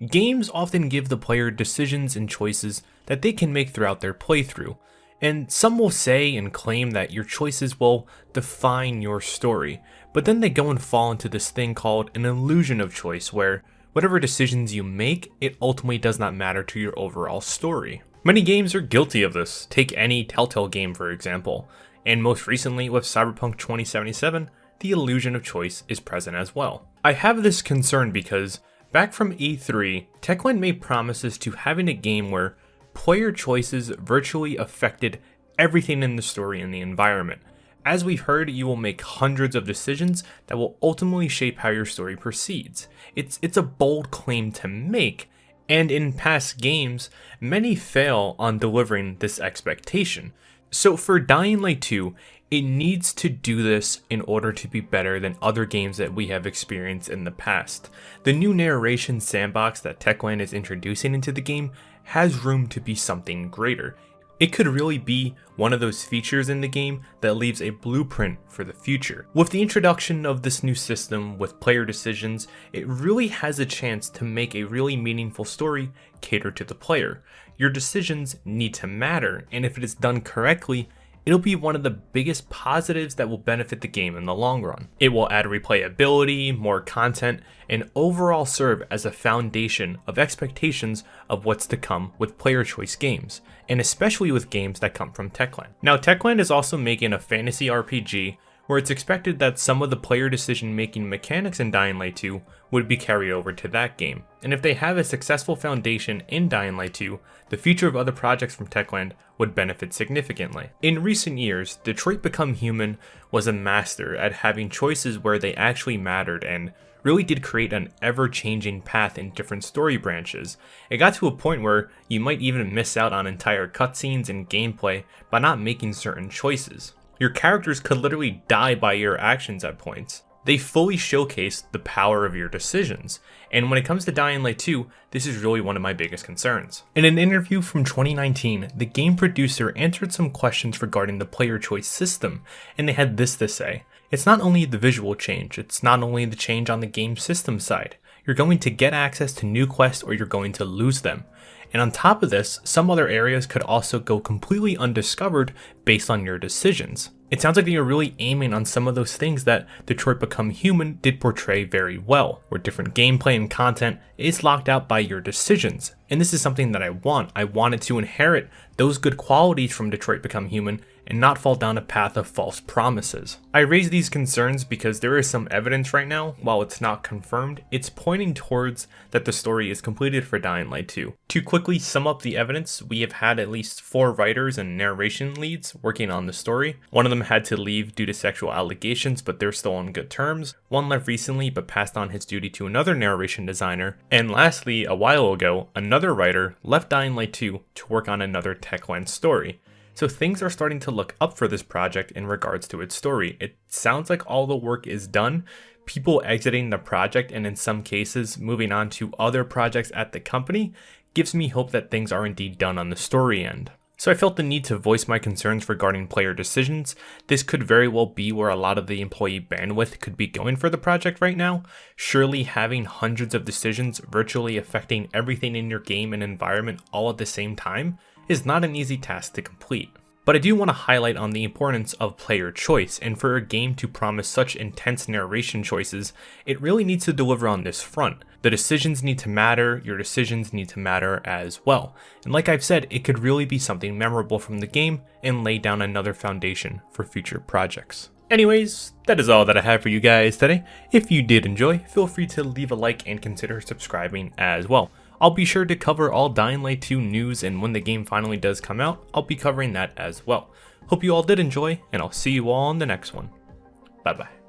Games often give the player decisions and choices that they can make throughout their playthrough, and some will say and claim that your choices will define your story, but then they go and fall into this thing called an illusion of choice where whatever decisions you make, it ultimately does not matter to your overall story. Many games are guilty of this. Take any Telltale game for example, and most recently with Cyberpunk 2077, the illusion of choice is present as well. I have this concern because back from E3, Techland made promises to having a game where player choices virtually affected everything in the story and the environment. As we've heard, you will make hundreds of decisions that will ultimately shape how your story proceeds. It's a bold claim to make, and in past games, many fail on delivering this expectation. So for Dying Light 2, it needs to do this in order to be better than other games that we have experienced in the past. The new narration sandbox that Techland is introducing into the game has room to be something greater. It could really be one of those features in the game that leaves a blueprint for the future. With the introduction of this new system with player decisions, it really has a chance to make a really meaningful story cater to the player. Your decisions need to matter, and if it is done correctly, it'll be one of the biggest positives that will benefit the game in the long run. It will add replayability, more content, and overall serve as a foundation of expectations of what's to come with player choice games, and especially with games that come from Techland. Now, Techland is also making a fantasy RPG where it's expected that some of the player decision making mechanics in Dying Light 2 would be carried over to that game. And if they have a successful foundation in Dying Light 2, the future of other projects from Techland would benefit significantly. In recent years, Detroit Become Human was a master at having choices where they actually mattered and really did create an ever-changing path in different story branches. It got to a point where you might even miss out on entire cutscenes and gameplay by not making certain choices. Your characters could literally die by your actions at points. They fully showcase the power of your decisions, and when it comes to Dying Light 2, this is really one of my biggest concerns. In an interview from 2019, the game producer answered some questions regarding the player choice system, and they had this to say: "It's not only the visual change, it's not only the change on the game system side. You're going to get access to new quests or you're going to lose them. And on top of this, some other areas could also go completely undiscovered based on your decisions." It sounds like you're really aiming on some of those things that Detroit Become Human did portray very well, where different gameplay and content is locked out by your decisions. And this is something that I want. I wanted to inherit those good qualities from Detroit Become Human and not fall down a path of false promises. I raise these concerns because there is some evidence right now, while it's not confirmed, it's pointing towards that the story is completed for Dying Light 2. To quickly sum up the evidence, we have had at least 4 writers and narration leads working on the story. One of them had to leave due to sexual allegations, but they're still on good terms. One left recently but passed on his duty to another narration designer. And lastly, a while ago, another writer left Dying Light 2 to work on another Techland story. So things are starting to look up for this project in regards to its story. It sounds like all the work is done, people exiting the project and in some cases moving on to other projects at the company gives me hope that things are indeed done on the story end. So I felt the need to voice my concerns regarding player decisions. This could very well be where a lot of the employee bandwidth could be going for the project right now. Surely having hundreds of decisions virtually affecting everything in your game and environment all at the same time is not an easy task to complete. But I do want to highlight on the importance of player choice, and for a game to promise such intense narration choices, it really needs to deliver on this front. The decisions need to matter, your decisions need to matter as well. And like I've said, it could really be something memorable from the game and lay down another foundation for future projects. Anyways, that is all that I have for you guys today. If you did enjoy, feel free to leave a like and consider subscribing as well. I'll be sure to cover all Dying Light 2 news, and when the game finally does come out, I'll be covering that as well. Hope you all did enjoy, and I'll see you all in the next one. Bye bye.